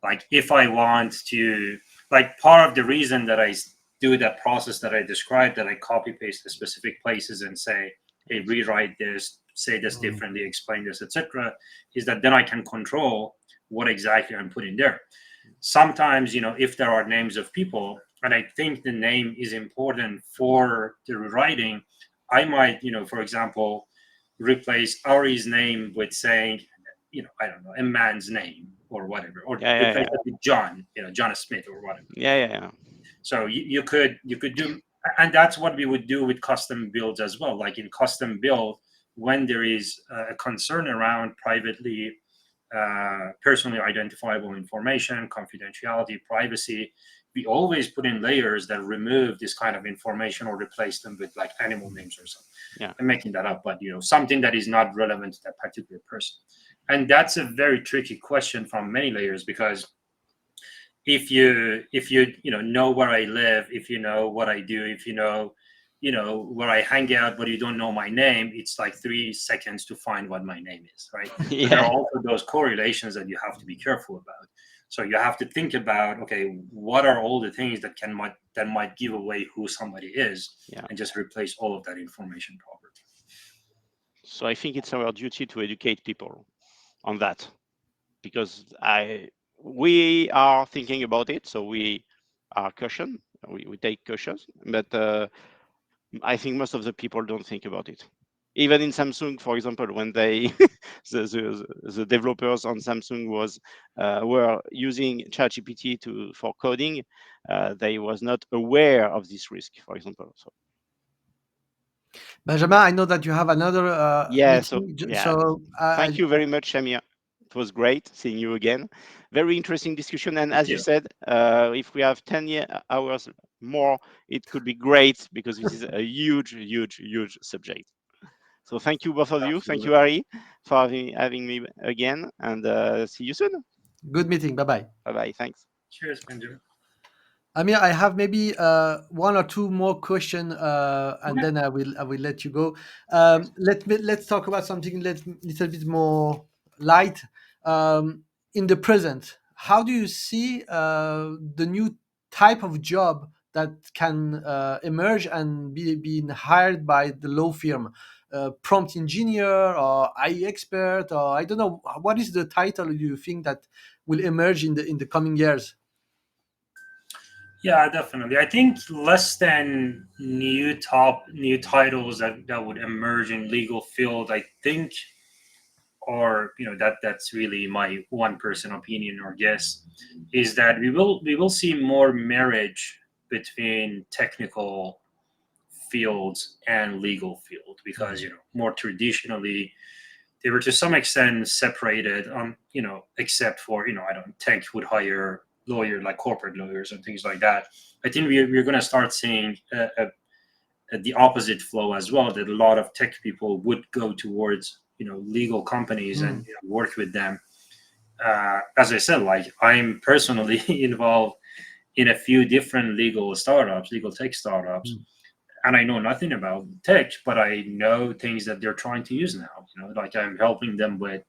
Like if I want to, like part of the reason that I do that process that I described, that I copy paste the specific places and say, hey, rewrite this, say this Mm. differently, explain this, etc., is that then I can control what exactly I'm putting there. Sometimes, if there are names of people, and I think the name is important for the rewriting, I might, for example, replace Ari's name with saying, I don't know, a man's name or whatever, or replace Yeah. it with John, John Smith or whatever. Yeah. So you could do, and that's what we would do with custom builds as well. Like in custom build, when there is a concern around privately, personally identifiable information, confidentiality, privacy, we always put in layers that remove this kind of information or replace them with like animal names or something. Yeah. I'm making that up, but something that is not relevant to that particular person. And that's a very tricky question from many layers, because if you know where I live, if you know what I do, if where I hang out, but you don't know my name, it's like 3 seconds to find what my name is, right? So there are Yeah. also those correlations that you have to be careful about. So you have to think about, okay, what are all the things that might give away who somebody is, Yeah. and just replace all of that information properly. So I think it's our duty to educate people on that, because we are thinking about it, so we are caution. We take cautions, but I think most of the people don't think about it. Even in Samsung, for example, when they the developers on Samsung were using ChatGPT for coding, they was not aware of this risk, for example. So Benjamin, I know that you have another yeah, so meeting, yeah, so thank you very much, Amir. It was great seeing you again. Very interesting discussion. And Thank as you you. said, if we have 10 hours more, it could be great, because this is a huge subject. So thank you, both of you. Thank Absolutely. you, Ari, for having me again. And see you soon. good meeting. Bye bye. Bye-bye. Thanks. Cheers, Benjamin. Amir, I have maybe one or two more questions, and Okay. then I will let you go. Let's talk about something little bit more light. In the present, how do you see the new type of job that can emerge and be being hired by the law firm? Prompt engineer or AI expert, or I don't know. What is the title you think that will emerge in the coming years? Yeah, definitely. I think less than new titles that would emerge in legal field. I think or that's really my one person opinion or guess, is that we will see more marriage between technical fields and legal field, because more traditionally they were to some extent separated, except for I don't tech would hire lawyer like corporate lawyers and things like that. I think we're going to start seeing the opposite flow as well, that a lot of tech people would go towards legal companies and work with them. As I said, like I'm personally involved in a few different legal tech startups, and I know nothing about tech, but I know things that they're trying to use now. Like I'm helping them with,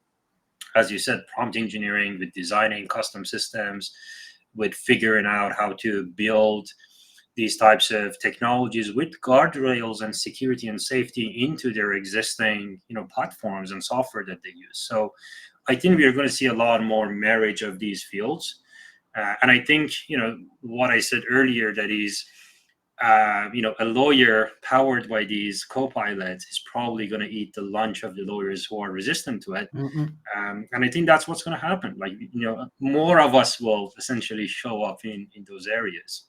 as you said, prompt engineering, with designing custom systems, with figuring out how to build these types of technologies with guardrails and security and safety into their existing platforms and software that they use. So I think we are going to see a lot more marriage of these fields. And I think what I said earlier, that is a lawyer powered by these co-pilots is probably going to eat the lunch of the lawyers who are resistant to it. And I think that's what's going to happen. Like, more of us will essentially show up in those areas.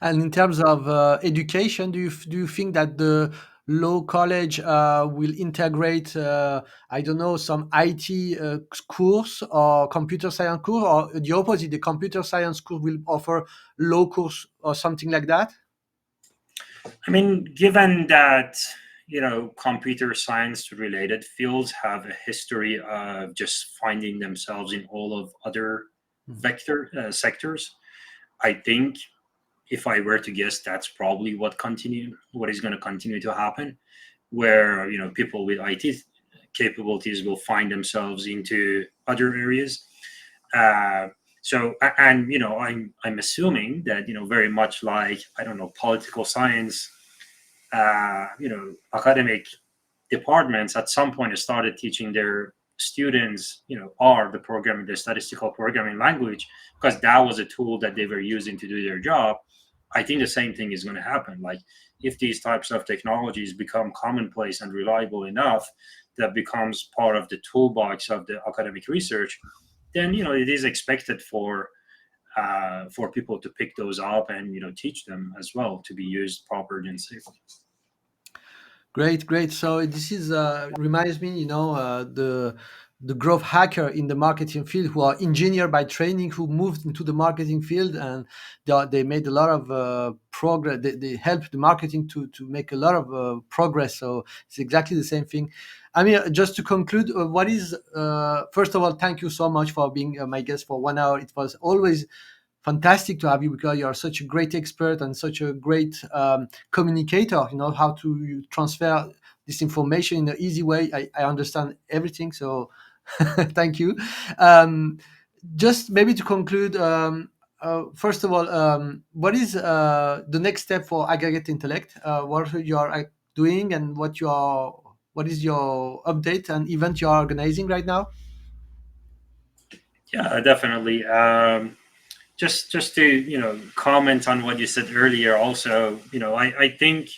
And in terms of education, do you think that the law college will integrate, I don't know, some IT course or computer science course, or the opposite, the computer science course will offer law course or something like that? I mean, given that computer science related fields have a history of just finding themselves in all of other sectors, I think, if I were to guess, that's probably what is going to continue to happen, where people with IT capabilities will find themselves into other areas. So, and I'm assuming that very much like, I don't know, political science, academic departments at some point started teaching their students the programming, the statistical programming language, because that was a tool that they were using to do their job. I think the same thing is going to happen. Like, if these types of technologies become commonplace and reliable enough, that becomes part of the toolbox of the academic research, then it is expected for people to pick those up and teach them as well to be used properly and safely. Great. So this is reminds me, the growth hacker in the marketing field, who are engineer by training, who moved into the marketing field, and they made a lot of progress. They helped the marketing to make a lot of progress. So it's exactly the same thing. I mean, just to conclude, what is first of all, thank you so much for being my guest for 1 hour. It was always fantastic to have you, because you are such a great expert and such a great communicator. You know how to transfer this information in an easy way. I understand everything, so thank you. um, just maybe to conclude, first of all, what is the next step for Aggregate Intellect? What you are doing, and what is your update and event you are organizing right now? Yeah, definitely. Just to comment on what you said earlier. Also, I think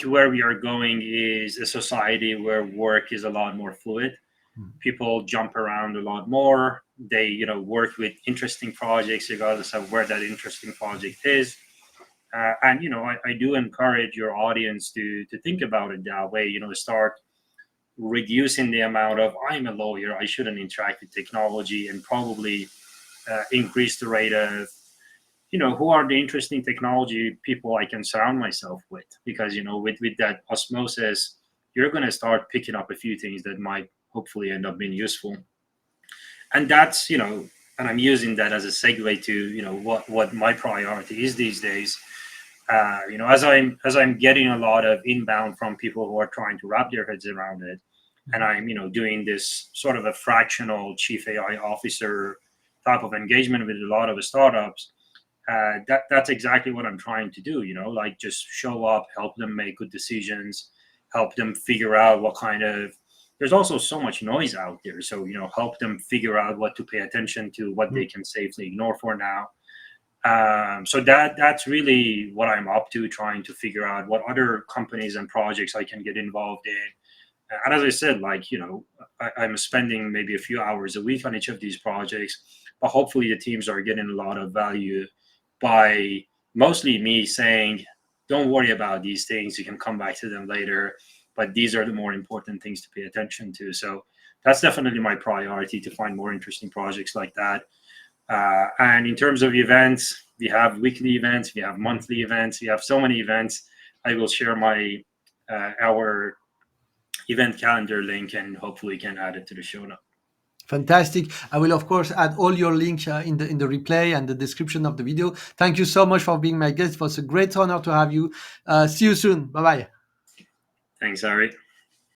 where we are going is a society where work is a lot more fluid. People jump around a lot more. They work with interesting projects regardless of where that interesting project is. And I do encourage your audience to think about it that way. Start reducing the amount of, I'm a lawyer, I shouldn't interact with technology, and probably increase the rate of who are the interesting technology people I can surround myself with, because with that osmosis, you're going to start picking up a few things that might hopefully end up being useful. And that's and I'm using that as a segue to what my priority is these days. As I'm getting a lot of inbound from people who are trying to wrap their heads around it, and I'm doing this sort of a fractional chief AI officer type of engagement with a lot of the startups. That's exactly what I'm trying to do. Like, just show up, help them make good decisions, help them figure out what kind of. There's also so much noise out there, so help them figure out what to pay attention to, what they can safely ignore for now. So that's really what I'm up to, trying to figure out what other companies and projects I can get involved in, And as I said, like, I'm spending maybe a few hours a week on each of these projects, but hopefully the teams are getting a lot of value by mostly me saying, don't worry about these things, you can come back to them later, but these are the more important things to pay attention to. So that's definitely my priority, to find more interesting projects like that. And in terms of events, we have weekly events, we have monthly events, we have so many events. I will share our event calendar link, and hopefully can add it to the show note. Fantastic. I will, of course, add all your links in the replay and the description of the video. Thank you so much for being my guest. It was a great honor to have you. See you soon. Bye-bye. Thanks, Ari.